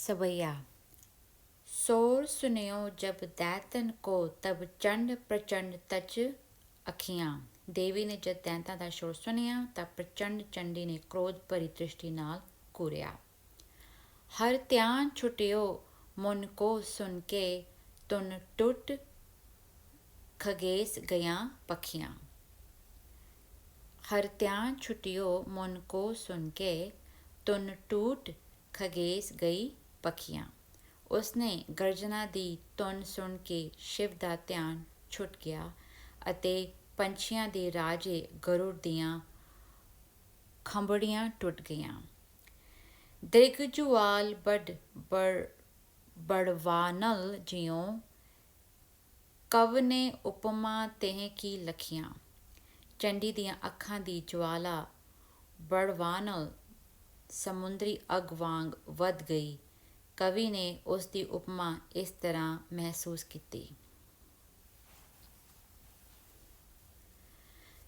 सवैया। शोर सुनियो जब दैतन को, तब चंड प्रचंड तच ਅੱਖੀਆਂ। ਦੇਵੀ ਨੇ ਜਦ ਦੈਂਤਾਂ ਦਾ ਸ਼ੋਰ ਸੁਣਿਆ ਤਾਂ ਪ੍ਰਚੰਡ ਚੰਡੀ ਨੇ ਕ੍ਰੋਧ ਭਰੀ ਦ੍ਰਿਸ਼ਟੀ ਨਾਲ ਘੂਰਿਆ। ਹਰ ਧਿਆਨ ਛੁਟਿਓ ਮਨ ਕੋ ਸੁਣ ਕੇ, ਤੁਨ ਟੁੱਟ ਖਗੇਸ ਗਈਆਂ ਪੱਖੀਆਂ। ਹਰ ਧਿਆਨ ਛੁਟਿਓ ਮਨ ਕੋ ਸੁਣ ਕੇ, ਤੁਨ ਟੂਟ ਖਗੇਸ ਗਈ ਪੱਖੀਆਂ। ਉਸਨੇ ਗਰਜਨਾ ਦੀ ਧੁਨ ਸੁਣ ਕੇ ਸ਼ਿਵ ਦਾ ਧਿਆਨ ਛੁੱਟ ਗਿਆ ਅਤੇ ਪੰਛੀਆਂ ਦੇ ਰਾਜੇ ਗਰੁੜ ਦੀਆਂ ਖੰਭੜੀਆਂ ਟੁੱਟ ਗਈਆਂ। ਦ੍ਰਿਗਜੁਆਲ ਬੜਵਾਨਲ ਜਿਉ, ਕਵ ਨੇ ਉਪਮਾ ਤਹਿ ਕੀ ਲਖੀਆਂ। ਚੰਡੀ ਦੀਆਂ ਅੱਖਾਂ ਦੀ ਜਵਾਲਾ ਬੜਵਾਨਲ ਸਮੁੰਦਰੀ ਅੱਗ ਵਾਂਗ ਵੱਧ ਗਈ। ਕਵੀ ਨੇ ਉਸ ਦੀ ਉਪਮਾ ਇਸ ਤਰ੍ਹਾਂ ਮਹਿਸੂਸ ਕੀਤੀ।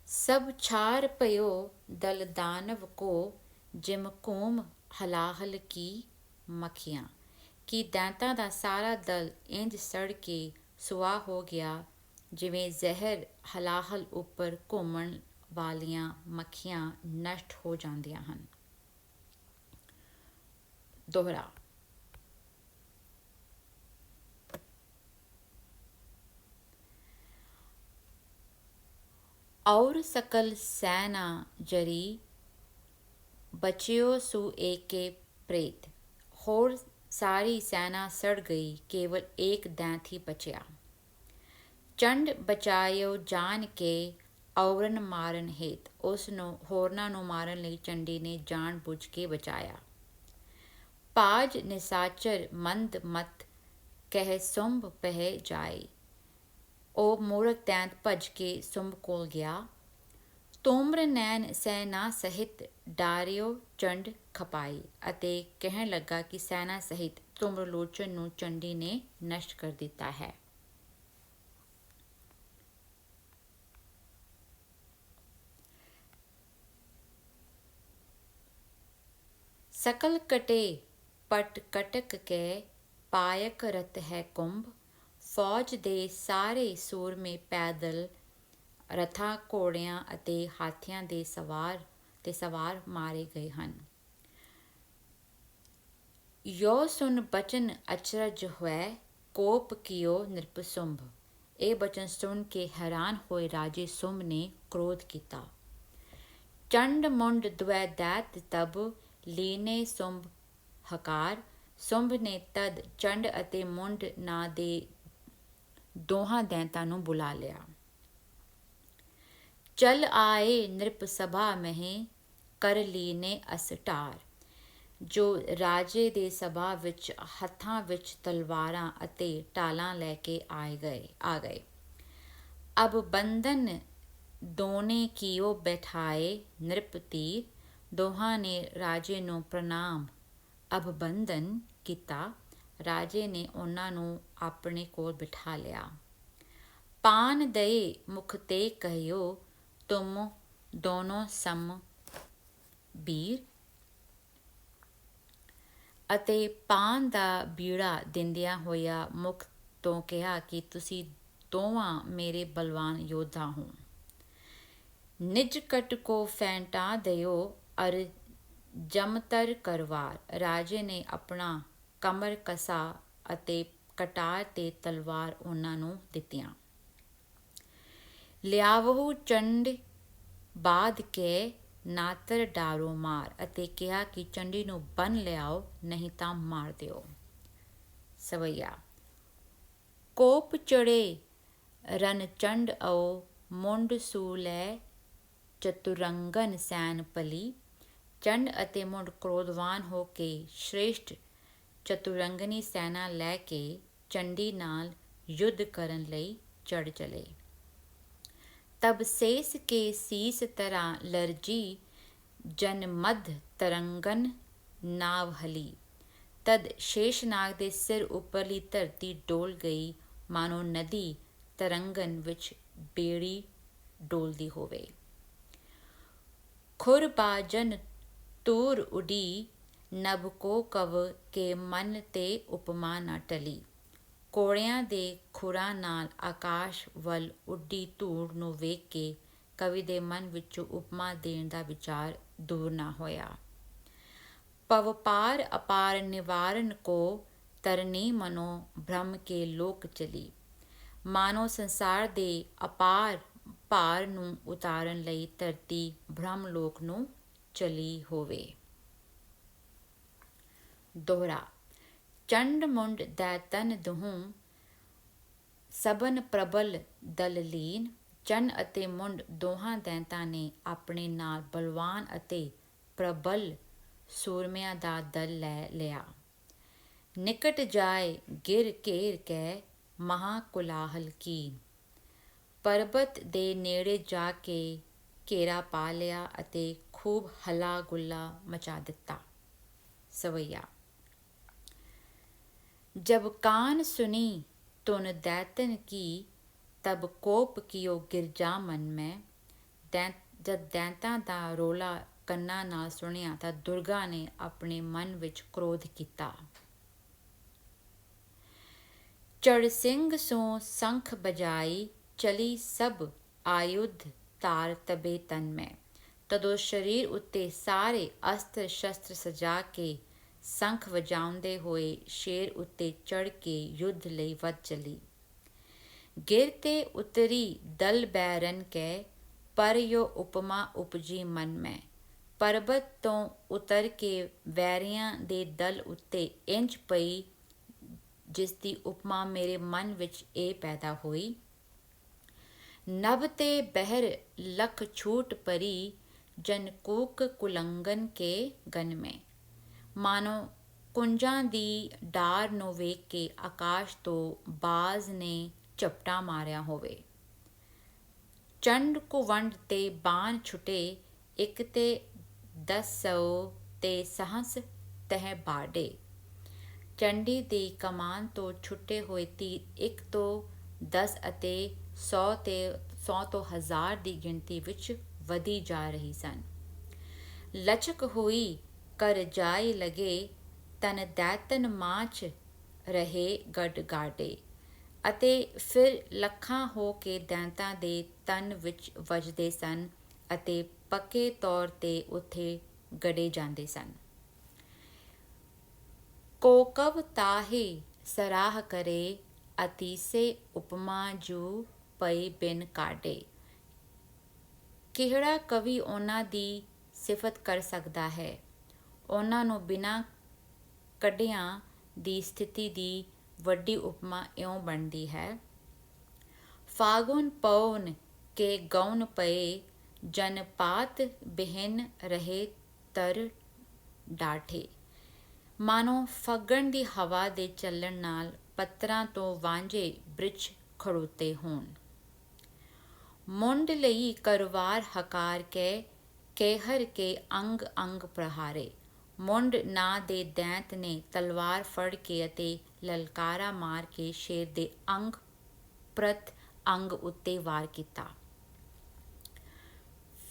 ਸਭ ਛਾਰ ਪਇਓ ਦਲ ਦਾਨਵ ਕੋ, ਜਿਮ ਘੂਮ ਹਲਾਹਲ ਕੀ ਮੱਖੀਆਂ। ਕਿ ਦੈਂਤਾਂ ਦਾ ਸਾਰਾ ਦਲ ਇੰਝ ਸੜ ਕੇ ਸੁਆਹ ਹੋ ਗਿਆ, ਜਿਵੇਂ ਜ਼ਹਿਰ ਹਲਾਹਲ ਉੱਪਰ ਘੁੰਮਣ ਵਾਲੀਆਂ ਮੱਖੀਆਂ ਨਸ਼ਟ ਹੋ ਜਾਂਦੀਆਂ ਹਨ। ਦੋਹਰਾ। ਔਰ ਸਕਲ ਸੈਨਾ ਜਰੀ, ਬਚਿਓ ਸੂ ਏਕੇ ਪ੍ਰੇਤ। ਹੋਰ ਸਾਰੀ ਸੈਨਾ ਸੜ ਗਈ, ਕੇਵਲ ਏਕ ਦੈਂਤ ਹੀ ਬਚਿਆ। ਚੰਡ ਬਚਾਇਓ ਜਾਣ ਕੇ ਔਰਨ ਮਾਰਨ ਹੇਤ। ਉਸ ਨੂੰ ਹੋਰਨਾਂ ਨੂੰ ਮਾਰਨ ਲਈ ਚੰਡੀ ਨੇ ਜਾਣ ਬੁੱਝ ਕੇ ਬਚਾਇਆ। ਭਾਜ ਨਿਸਾਚਰ ਮੰਦ ਮਤ, ਕਹਿ ਸੁੰਭ ਪਹਿ ਜਾਏ। ਉਹ ਮੂਰਖ ਦੈਂਤ ਭੱਜ ਕੇ ਸੁੰਭ ਕੋਲ ਗਿਆ। ਤੋਮਰ ਨੈਣ ਸੈਨਾ ਸਹਿਤ, ਡਾਰਿਓ ਚੰਡ ਖਪਾਈ। ਅਤੇ ਕਹਿਣ ਲੱਗਾ ਕਿ ਸੈਨਾ ਸਹਿਤ ਧੂਮਰਲੋਚਨ ਨੂੰ ਚੰਡੀ ਨੇ ਨਸ਼ਟ ਕਰ ਦਿੱਤਾ ਹੈ। ਸਕਲ ਕਟੇ ਪਟ ਕਟਕ ਕੇ, ਪਾਇਕ ਰਤ ਹੈ ਕੁੰਭ। ਫੌਜ ਦੇ ਸਾਰੇ ਸੂਰਮੇ ਪੈਦਲ, ਰਥਾਂ ਘੋੜਿਆਂ ਅਤੇ ਹਾਥੀਆਂ ਦੇ ਸਵਾਰ ਮਾਰੇ ਗਏ ਹਨ। ਯੋ ਸੁਨ ਬਚਨ ਅਚਰਜ ਹੋਇ, ਕੋਪ ਕੀਓ ਨਿਰਪ ਸੁੰਭ। ਇਹ ਬਚਨ ਸੁਣ ਕੇ ਹੈਰਾਨ ਹੋਏ ਰਾਜੇ ਸੁੰਭ ਨੇ ਕ੍ਰੋਧ ਕੀਤਾ। ਚੰਡ ਮੁੰਡ ਦਵੈ ਦੈਤ ਤਬ, ਲੀਨੇ ਸੁੰਭ ਹਕਾਰ। ਸੁੰਭ ਨੇ ਤਦ ਚੰਡ ਅਤੇ ਮੁੰਡ ਨਾਂ ਦੇ ਦੋਹਾਂ ਦੈਂਤਾਂ ਨੂੰ ਬੁਲਾ ਲਿਆ। ਚਲ ਆਏ ਨਿਰਪ ਸਭਾ ਮਹਿ, ਕਰ ਲੀਨੇ ਅਸ ਢਾਰ। ਜੋ ਰਾਜੇ ਦੇ ਸਭਾ ਵਿੱਚ ਹੱਥਾਂ ਵਿੱਚ ਤਲਵਾਰਾਂ ਅਤੇ ਢਾਲਾਂ ਲੈ ਕੇ ਆ ਗਏ। ਅਬ ਬੰਧਨ ਦੋਨੇ ਕੀਓ ਬੈਠਾਏ, ਨਿਰਪ ਤੀਰ। ਦੋਹਾਂ ਨੇ ਰਾਜੇ ਨੂੰ ਪ੍ਰਣਾਮ ਅਭਿਬੰਦਨ ਕੀਤਾ। ਰਾਜੇ ਨੇ ਉਹਨਾਂ ਨੂੰ ਆਪਣੇ ਕੋਲ ਬਿਠਾ ਲਿਆ। ਪਾਨ ਦਏ ਮੁਖ ਤੇ ਕਹਿਓ, ਤੁਮ ਦੋਨੋਂ ਸਮ ਬੀਰ। ਅਤੇ ਪਾਨ ਦਾ ਬੀੜਾ ਦਿੰਦਿਆਂ ਹੋਇਆਂ ਮੁਖ ਤੋਂ ਕਿਹਾ ਕਿ ਤੁਸੀਂ ਦੋਵਾਂ ਮੇਰੇ ਬਲਵਾਨ ਯੋਧਾ ਹੋ। ਨਿਜ ਕਟ ਕੋ ਫੈਂਟਾ ਦਿਓ, ਅਰ ਜਮਤਰ ਕਰਵਾਰ। ਰਾਜੇ ਨੇ ਆਪਣਾ ਕਮਰ ਕਸਾ ਅਤੇ ਕਟਾਰ ਤੇ ਤਲਵਾਰ ਉਹਨਾਂ ਨੂੰ ਦਿੱਤੀਆਂ। ਲਿਆਵਹੁ ਚੰਡ ਬਾਧ ਕੇ, ਨਾਤਰ ਡਾਰੋ ਮਾਰ। ਅਤੇ ਕਿਹਾ ਕਿ ਚੰਡੀ ਨੂੰ ਬੰਨ ਲਿਆਓ, ਨਹੀਂ ਤਾਂ ਮਾਰ ਦਿਓ। ਸਵਈਆ। ਕੋਪ ਚੜੇ ਰਨ ਚੰਡ ਆਓ, ਮੁੰਡ ਸੂ ਲੈ ਚਤੁਰੰਗਨ ਸੈਨ ਭਲੀ। ਚੰਡ ਅਤੇ ਮੁੰਡ ਕ੍ਰੋਧਵਾਨ ਹੋ ਕੇ ਸ਼੍ਰੇਸ਼ਟ ਚਤੁਰੰਗਨੀ ਸੈਨਾ ਲੈ ਕੇ ਚੰਡੀ ਨਾਲ ਯੁੱਧ ਕਰਨ ਲਈ ਚੜ੍ਹ ਚਲੇ। ਤਬ ਸੇਸ ਕੇ ਸੀਸ ਤਰਾਂ ਲਰਜੀ, ਜਨ ਮਧ ਤਰੰਗਨ ਨਾਵ ਹਲੀ। ਤਦ ਸ਼ੇਸ਼ਨਾਗ ਦੇ ਸਿਰ ਉੱਪਰਲੀ ਧਰਤੀ ਡੋਲ ਗਈ, ਮਾਨੋ ਨਦੀ ਤਰੰਗਨ ਵਿੱਚ ਬੇੜੀ ਡੋਲਦੀ ਹੋਵੇ। ਖੁਰ ਬਾਜਨ ਤੂਰ ਉਡੀ, ਨਭ ਕੋ ਕਵ ਕੇ ਮਨ ਤੇ ਉਪਮਾ ਨਾ ਟਲੀ। ਕੋੜਿਆਂ ਦੇ ਖੁਰਾਂ ਨਾਲ ਆਕਾਸ਼ ਵੱਲ ਉੱਡੀ ਧੂੜ ਨੂੰ ਵੇਖ ਕੇ ਕਵੀ ਦੇ ਮਨ ਵਿੱਚੋਂ ਉਪਮਾ ਦੇਣ ਦਾ ਵਿਚਾਰ ਦੂਰ ਨਾ ਹੋਇਆ। ਪਵ ਪਾਰ ਅਪਾਰ ਨਿਵਾਰਨ ਕੋ ਤਰਨੀ ਮਨੋ ਭ੍ਰਮ ਕੇ ਲੋਕ ਚਲੀ। ਮਾਨੋ ਸੰਸਾਰ ਦੇ ਅਪਾਰ ਭਾਰ ਨੂੰ ਉਤਾਰਨ ਲਈ ਧਰਤੀ ਬ੍ਰਹਮ ਲੋਕ ਨੂੰ ਚਲੀ ਹੋਵੇ। ਦੋਹਰਾ। ਚੰਡ ਮੁੰਡ ਦੈਤਨ ਦੁਹੂੰ ਸਭਨ ਪ੍ਰਬਲ ਦਲ ਲੀਨ। ਚੰਡ ਅਤੇ ਮੁੰਡ ਦੋਹਾਂ ਦੈਂਤਾਂ ਨੇ ਆਪਣੇ ਨਾਲ ਬਲਵਾਨ ਅਤੇ ਪ੍ਰਬਲ ਸੂਰਮਿਆਂ ਦਾ ਦਲ ਲੈ ਲਿਆ। ਨਿਕਟ ਜਾਏ ਗਿਰ ਘੇਰ ਕੈ ਮਹਾਂ ਕੋਲਾਹਲ ਕੀਨ। ਪਰਬਤ ਦੇ ਨੇੜੇ ਜਾ ਕੇ ਘੇਰਾ ਪਾ ਲਿਆ ਅਤੇ ਖੂਬ ਹੱਲਾ ਗੁੱਲਾ ਮਚਾ ਦਿੱਤਾ। ਸਵਈਆ। ਜਬ ਕਾਨ ਸੁਨੀ ਧੁਨ ਦੈਤਨ ਕੀ ਤਬ ਕੋਪ ਕੀਓ ਗਿਰਜਾ ਮਨ ਮੈਂ। ਜਦ ਦੈਂਤਾਂ ਦਾ ਰੌਲਾ ਕੰਨਾਂ ਨਾਲ ਸੁਣਿਆ ਤਾਂ ਦੁਰਗਾ ਨੇ ਆਪਣੇ ਮਨ ਵਿੱਚ ਕ੍ਰੋਧ ਕੀਤਾ। ਚੜ ਸਿੰਘ ਸੋ ਸੰਖ ਬਜਾਈ ਚਲੀ ਸਭ ਆਯੁਧ ਤਾਰ ਤਬੇ ਤਨ ਮੈਂ। ਤਦੋਂ ਸਰੀਰ ਉੱਤੇ ਸਾਰੇ ਅਸਤਰ ਸ਼ਸਤਰ ਸਜਾ ਕੇ ਸੰਖ ਵਜਾਉਂਦੇ ਹੋਏ ਸ਼ੇਰ ਉੱਤੇ ਚੜ੍ਹ ਕੇ ਯੁੱਧ ਲਈ ਵੱਧ ਚਲੀ। ਗਿਰ ਤੇ ਉਤਰੀ ਦਲ ਬੈ ਰਨ ਕੈ ਪਰ ਯੋ ਉਪਮਾ ਉਪਜੀ ਮਨ ਮੈਂ। ਪਰਬਤ ਤੋਂ ਉਤਰ ਕੇ ਵੈਰੀਆਂ ਦੇ ਦਲ ਉੱਤੇ ਇੰਝ ਪਈ ਜਿਸ ਦੀ ਉਪਮਾ ਮੇਰੇ ਮਨ ਵਿੱਚ ਇਹ ਪੈਦਾ ਹੋਈ। ਨਭ ਤੇ ਬਹਿਰ ਲਖ ਛੂਟ ਪਰੀ ਜਨ ਕੂਕ ਕੁਲੰਗਨ ਕੇ ਗਨ ਮੈਂ। ਮਾਨੋ ਕੁੰਜਾਂ ਦੀ ਡਾਰ ਨੂੰ ਵੇਖ ਕੇ ਆਕਾਸ਼ ਤੋਂ ਬਾਜ਼ ਨੇ ਝਪਟਾ ਮਾਰਿਆ ਹੋਵੇ। ਚੰਡ ਕੁਵੰਡ ਤੇ ਬਾਣ ਛੁਟੇ ਇੱਕ ਤੇ 10 ਤੇ ਸਹਸ ਤਹਿ ਬਾਡੇ। ਚੰਡੀ ਦੀ ਕਮਾਨ ਤੋਂ ਛੁੱਟੇ ਹੋਏ ਤੀਰ 1 ਤੋਂ 10 ਅਤੇ 100 ਤੋਂ 1000 ਦੀ ਗਿਣਤੀ ਵਿੱਚ ਵਧੀ ਜਾ ਰਹੀ ਸਨ। ਲਚਕ ਹੋਈ ਕਰ ਜਾਈ ਲਗੇ ਤਨ ਦੈਤਨ ਮਾਚ ਰਹੇ ਗੜ ਗਾਡੇ। ਅਤੇ ਫਿਰ ਲੱਖਾਂ ਹੋ ਕੇ ਦੈਂਤਾਂ ਦੇ ਤਨ ਵਿੱਚ ਵੱਜਦੇ ਸਨ ਅਤੇ ਪੱਕੇ ਤੌਰ ਤੇ ਉੱਥੇ ਗੜੇ ਜਾਂਦੇ ਸਨ। ਕੋਕਵ ਤਾਹੇ ਸਰਾਹ ਕਰੇ ਅਤੀਸੇ ਉਪਮਾ ਜੂ ਪਈ ਬਿਨ ਕਾਢੇ। ਕਿਹੜਾ ਕਵੀ ਉਹਨਾਂ ਦੀ ਸਿਫਤ ਕਰ ਸਕਦਾ ਹੈ। ਉਹਨਾਂ ਨੂੰ ਬਿਨਾਂ ਕੱਢਿਆਂ ਦੀ ਸਥਿਤੀ ਦੀ ਵੱਡੀ ਉਪਮਾ ਇਉਂ ਬਣਦੀ ਹੈ। ਫਾਗੁਨ ਪਉਨ ਕੇ ਗਉਨ ਪਏ ਜਨ ਪਾਤ ਬਿਹਿਨ ਰਹੇ ਤਰ ਡਾਠੇ। ਮਾਨੋ ਫੱਗਣ ਦੀ ਹਵਾ ਦੇ ਚੱਲਣ ਨਾਲ ਪੱਤਰਾਂ ਤੋਂ ਵਾਂਝੇ ਬ੍ਰਿਛ ਖੜੋਤੇ ਹੋਣ। ਮੁੰਡ ਲਈ ਕਰਵਾਰ ਹਕਾਰ ਕੈ ਕੇਹਰ ਕੇ ਅੰਗ ਅੰਗ ਪ੍ਰਹਾਰੇ। ਮੁੰਡ ਨਾਂ ਦੇ ਦੈਂਤ ਨੇ ਤਲਵਾਰ ਫੜ ਕੇ ਅਤੇ ਲਲਕਾਰਾ ਮਾਰ ਕੇ ਸ਼ੇਰ ਦੇ ਅੰਗ ਪ੍ਰਤ ਅੰਗ ਉੱਤੇ ਵਾਰ ਕੀਤਾ।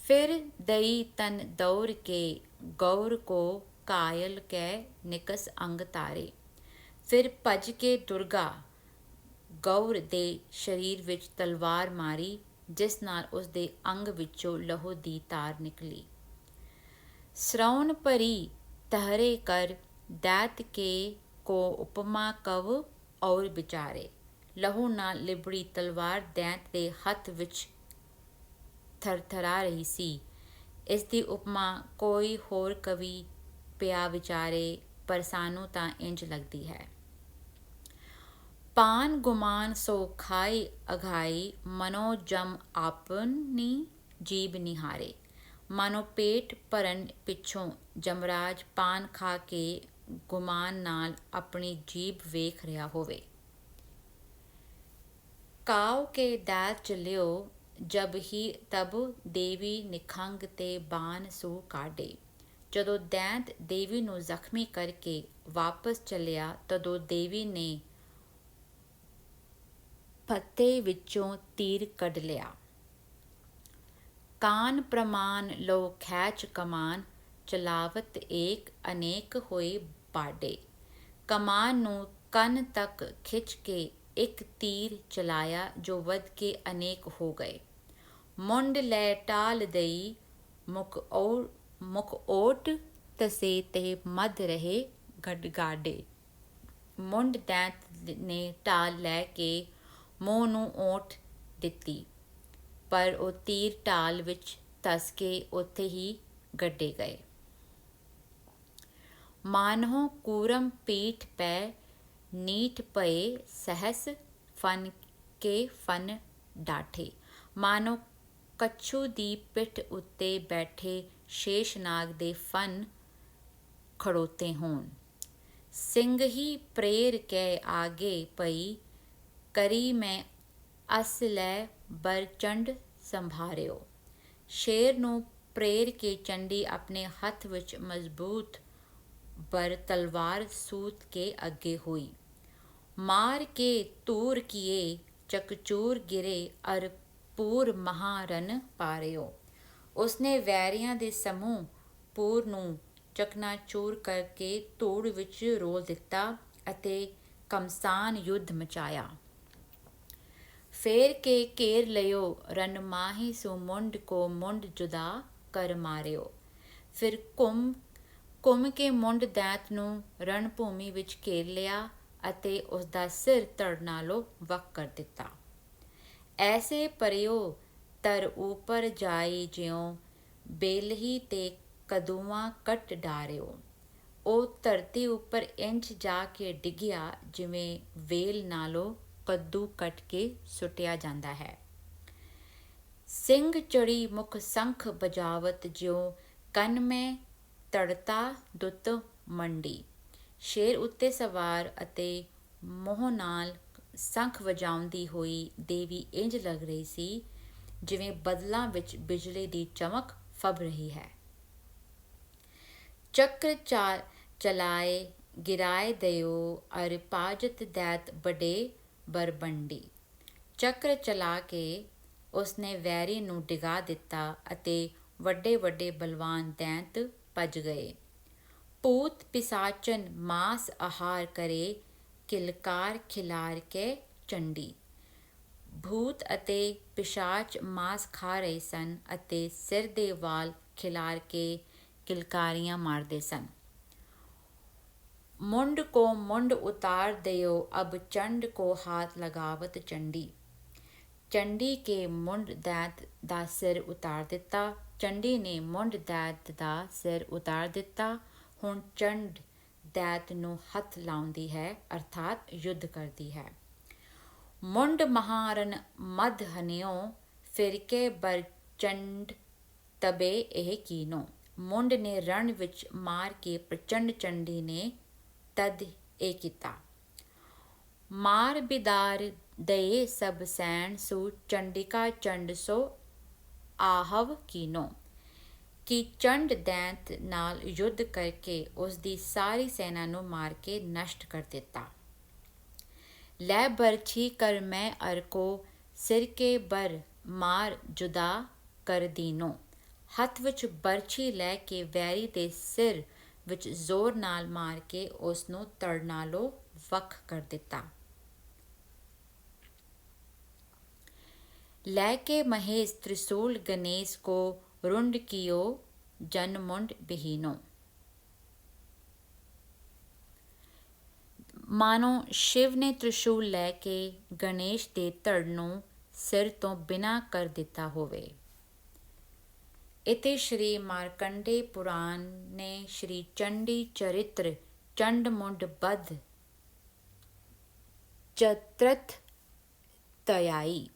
ਫਿਰ ਦਈ ਤਨ ਦੌੜ ਕੇ ਗੌਰ ਕੋ ਘਾਇਲ ਕੈ ਨਿਕਸ ਅੰਗ ਤਾਰੇ। ਫਿਰ ਭੱਜ ਕੇ ਦੁਰਗਾ ਗੌਰ ਦੇ ਸਰੀਰ ਵਿੱਚ ਤਲਵਾਰ ਮਾਰੀ ਜਿਸ ਨਾਲ ਉਸ ਦੇ ਅੰਗ ਵਿੱਚੋਂ ਲਹੂ ਦੀ ਧਾਰ ਨਿਕਲੀ। ਸ੍ਰਵਣ ਭਰੀ ਤਹਰੇ ਕਰ ਦੈਤ ਕੇ ਕੋ ਉਪਮਾ ਕਵ ਔਰ ਵਿਚਾਰੇ। ਲਹੂ ਨਾਲ ਲਿਬੜੀ ਤਲਵਾਰ ਦੈਂਤ ਦੇ ਹੱਥ ਵਿੱਚ ਥਰਥਰਾ ਰਹੀ ਸੀ। ਇਸ ਦੀ ਉਪਮਾ ਕੋਈ ਹੋਰ ਕਵੀ ਪਿਆ ਵਿਚਾਰੇ ਪਰ ਸਾਨੂੰ ਤਾਂ ਇੰਝ ਲੱਗਦੀ ਹੈ। ਪਾਨ ਗੁਮਾਨ ਸੋ ਖਾਈ ਅਘਾਈ ਮਨੋ ਜਮ ਆਪਨੀ ਜੀਭ ਨਿਹਾਰੇ। ਮਾਨੋ ਪੇਟ ਭਰਨ ਪਿੱਛੋਂ ਜਮਰਾਜ ਪਾਨ ਖਾ ਕੇ ਗੁਮਾਨ ਨਾਲ ਆਪਣੀ ਜੀਭ ਵੇਖ ਰਿਹਾ ਹੋਵੇ। ਕਾਉ ਕੇ ਦੈਤ ਚਲਿਓ ਜਬ ਹੀ ਤਬ ਦੇਵੀ ਨਿਖੰਗ ਤੇ ਬਾਨ ਸੂ ਕਾਢੇ। ਜਦੋਂ ਦੈਂਤ ਦੇਵੀ ਨੂੰ ਜ਼ਖਮੀ ਕਰਕੇ ਵਾਪਸ ਚੱਲਿਆ ਤਦੋਂ ਦੇਵੀ ਨੇ ਫੱਤੇ ਵਿੱਚੋਂ ਤੀਰ ਕੱਢ ਲਿਆ। ਕਾਨ ਪ੍ਰਮਾਨ ਲਓ ਖੈਚ ਕਮਾਨ ਚਲਾਵਤ ਏਕ ਅਨੇਕ ਹੋਏ ਬਾਡੇ। ਕਮਾਨ ਨੂੰ ਕੰਨ ਤੱਕ ਖਿੱਚ ਕੇ ਇੱਕ ਤੀਰ ਚਲਾਇਆ ਜੋ ਵੱਧ ਕੇ ਅਨੇਕ ਹੋ ਗਏ। ਮੁੰਡ ਲੈ ਟਾਲ ਦਈ ਮੁਖ ਓਟ ਤਸੇ ਤੇ ਮੱਧ ਰਹੇ ਗਡਗਾਡੇ। ਮੁੰਡ ਦੈਂਤ ਨੇ ਢਾਲ ਲੈ ਕੇ ਮੂੰਹ ਨੂੰ ਓਟ ਦਿੱਤੀ, ਪਰ ਉਹ ਤੀਰ ਢਾਲ ਵਿੱਚ ਧਸ ਕੇ ਉੱਥੇ ਹੀ ਗੱਡੇ ਗਏ। ਮਾਨਹੁ ਕੂਰਮ ਪੀਠ ਪੈ ਨੀਠ ਪਏ ਸਹਸ ਫਨ ਕੇ ਫਨ ਡਾਠੇ। ਮਾਨੋ ਕੱਛੂ ਦੀ ਪਿੱਠ ਉੱਤੇ ਬੈਠੇ ਸ਼ੇਸ਼ਨਾਗ ਦੇ ਫਨ ਖੜੋਤੇ ਹੋਣ। ਸਿੰਘ ਹੀ ਪ੍ਰੇਰ ਕੇ ਆਗੇ ਪਈ ਕਰੀ ਮੈਂ ਅਸ ਲੈ ਬਰਚੰਡ ਸੰਭਾਰਿਓ। ਸ਼ੇਰ ਨੂੰ ਪ੍ਰੇਰ ਕੇ ਚੰਡੀ ਆਪਣੇ ਹੱਥ ਵਿੱਚ ਮਜ਼ਬੂਤ ਬਰ ਤਲਵਾਰ ਸੂਤ ਕੇ ਅੱਗੇ ਹੋਈ। ਮਾਰ ਕੇ ਧੂਰ ਕੀਏ ਚਕਚੂਰ ਗਿਰੇ ਅਰ ਪੂਰ ਮਹਾਰਨ ਪਾਰਿਓ। ਉਸਨੇ ਵੈਰੀਆਂ ਦੇ ਸਮੂਹ ਪੂਰ ਨੂੰ ਚਕਨਾਚੂਰ ਕਰਕੇ ਧੂੜ ਵਿੱਚ ਰੋਲ ਦਿੱਤਾ ਅਤੇ ਘਮਸਾਨ ਯੁੱਧ ਮਚਾਇਆ। ਫੇਰ ਕੇ ਘੇਰ ਲਿਓ ਰਨ ਮਾਹੀ ਸੋ ਮੁੰਡ ਕੋ ਮੁੰਡ ਜੁਦਾ ਕਰ ਮਾਰਿਓ। ਫਿਰ ਘੁੰਮ ਕੇ ਮੁੰਡ ਦੈਂਤ ਨੂੰ ਰਣ ਭੂਮੀ ਵਿੱਚ ਘੇਰ ਲਿਆ ਅਤੇ ਉਸਦਾ ਸਿਰ ਧੜ ਨਾਲੋਂ ਵੱਖ ਕਰ ਦਿੱਤਾ। ਐਸੇ ਪਰਿਓ ਤਰ ਉੱਪਰ ਜਾਈ ਜਿਉਂ ਬੇਲਹੀ ਤੇ ਕਦੂਆਂ ਕੱਟ ਡਾਰਿਓ। ਉਹ ਧਰਤੀ ਉੱਪਰ ਇੰਝ ਜਾ ਕੇ ਡਿੱਗਿਆ ਜਿਵੇਂ ਵੇਲ ਨਾਲੋਂ ਕੱਦੂ ਕੱਟ ਕੇ ਸੁੱਟਿਆ ਜਾਂਦਾ ਹੈ। ਸਿੰਘ ਚੜੀ ਮੁਖ ਸੰਖ ਬਜਾਵਤ ਜਿਉਂ ਕੰਨ ਮੈਂ ਤੜਤਾ ਦੁੱਤ ਮੰਡੀ। ਸ਼ੇਰ ਉੱਤੇ ਸਵਾਰ ਅਤੇ ਮੋਹ ਨਾਲ ਸੰਖ ਵਜਾਉਂਦੀ ਹੋਈ ਦੇਵੀ ਇੰਝ ਲੱਗ ਰਹੀ ਸੀ ਜਿਵੇਂ ਬੱਦਲਾਂ ਵਿੱਚ ਬਿਜਲੀ ਦੀ ਚਮਕ ਫਬ ਰਹੀ ਹੈ। ਚੱਕਰ ਚਲਾਏ ਗਿਰਾਏ ਦਿਓ ਅਰ ਪਾਜਤ ਦੈਤ ਬੜੇ ਬਰਬੰਡੀ। ਚੱਕਰ ਚਲਾ ਕੇ ਉਸਨੇ ਵੈਰੀ ਨੂੰ ਡਿਗਾ ਦਿੱਤਾ ਅਤੇ ਵੱਡੇ ਵੱਡੇ ਬਲਵਾਨ ਦੈਂਤ ਭੱਜ ਗਏ। ਭੂਤ ਪਿਸਾਚਨ ਮਾਸ ਆਹਾਰ ਕਰੇ ਕਿਲਕਾਰ ਖਿਲਾਰ ਕੇ ਚੰਡੀ। ਭੂਤ ਅਤੇ ਪਿਸ਼ਾਚ ਮਾਸ ਖਾ ਰਹੇ ਸਨ ਅਤੇ ਸਿਰ ਦੇ ਵਾਲ ਖਿਲਾਰ ਕੇ ਕਿਲਕਾਰੀਆਂ ਮਾਰਦੇ ਸਨ। ਮੁੰਡ ਕੋ ਮੁੰਡ ਉਤਾਰ ਦਿਓ ਅਬ ਚੰਡ ਕੋ ਹਾਥ ਲਗਾਵਤ ਚੰਡੀ। ਚੰਡੀ ਕੇ ਮੁੰਡ ਦੈਂਤ ਦਾ ਸਿਰ ਉਤਾਰ ਦਿੱਤਾ। ਚੰਡੀ ਨੇ ਮੁੰਡ ਦੈਂਤ ਦਾ ਸਿਰ ਉਤਾਰ ਦਿੱਤਾ। ਹੁਣ ਚੰਡ ਦੈਂਤ ਨੂੰ ਹੱਥ ਲਾਉਂਦੀ ਹੈ ਅਰਥਾਤ ਯੁੱਧ ਕਰਦੀ ਹੈ। ਮੁੰਡ ਮਹਾਰਨ ਮਧ ਹਨਿਓ ਫਿਰਕੇ ਬਰ ਚੰਡ ਤਬੇ ਇਹ ਕੀਨੋ। ਮੁੰਡ ਨੇ ਰਣ ਵਿੱਚ ਮਾਰ ਕੇ ਪ੍ਰਚੰਡ ਚੰਡੀ ਨੇ ਤਦ ਇਹ ਕੀਤਾ। ਮਾਰ ਬਿਦਾਰ ਦਏ ਸਭ ਸੈਨ ਸੂ ਚੰਡਿਕਾ ਚੰਡ ਸੋ ਆਹਵ ਕੀਨੋ। ਕਿ ਚੰਡ ਦੈਂਤ ਨਾਲ ਯੁੱਧ ਕਰਕੇ ਉਸ ਦੀ ਸਾਰੀ ਸੈਨਾ ਨੂੰ ਮਾਰ ਕੇ ਨਸ਼ਟ ਕਰ ਦਿੱਤਾ। ਲੈ ਬਰਛੀ ਕਰ ਮੈਂ ਅਰ ਕੋ ਸਿਰਕੇ ਬਰ ਮਾਰ ਜੁਦਾ ਕਰ ਦੀਨੋ। ਹੱਥ ਵਿੱਚ ਬਰਛੀ ਲੈ ਕੇ ਵੈਰੀ ਦੇ ਸਿਰ ਵਿੱਚ ਜ਼ੋਰ ਨਾਲ ਮਾਰ ਕੇ ਉਸ ਨੂੰ ਧੜ ਨਾਲੋਂ ਵੱਖ ਕਰ ਦਿੱਤਾ। ਲੈ ਕੇ ਮਹੇਸ਼ ਤ੍ਰਿਸ਼ੂਲ ਗਣੇਸ਼ ਕੋ ਰੁੰਡ ਕੀਓ ਜਨ ਮੁੰਡ ਬਹੀਨੋ। ਮਾਨੋ ਸ਼ਿਵ ਨੇ ਤ੍ਰਿਸ਼ੂਲ ਲੈ ਕੇ ਗਣੇਸ਼ ਦੇ ਧੜ ਨੂੰ ਸਿਰ ਤੋਂ ਬਿਨਾਂ ਕਰ ਦਿੱਤਾ ਹੋਵੇ। ਇਤੇ ਸ਼੍ਰੀ ਮਾਰਕੰਡੇ ਪੁਰਾਣੇ ਸ਼੍ਰੀ ਚੰਡੀ ਚਰਿਤ੍ਰ ਚੰਡ ਮੁੰਡ ਬੱਧ ਚਤਰਥ ਤਯਾਈ।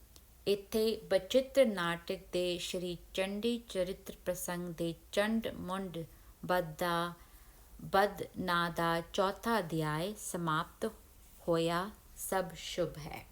ਇੱਥੇ ਬਚਿੱਤਰ ਨਾਟਕ ਦੇ ਸ਼੍ਰੀ ਚੰਡੀ ਚਰਿਤ੍ਰ ਪ੍ਰਸੰਗ ਦੇ ਚੰਡ ਮੁੰਡ ਬੱਧ ਨਾਂ ਦਾ ਚੌਥਾ ਅਧਿਆਇ ਸਮਾਪਤ ਹੋਇਆ। ਸਭ ਸ਼ੁਭ ਹੈ।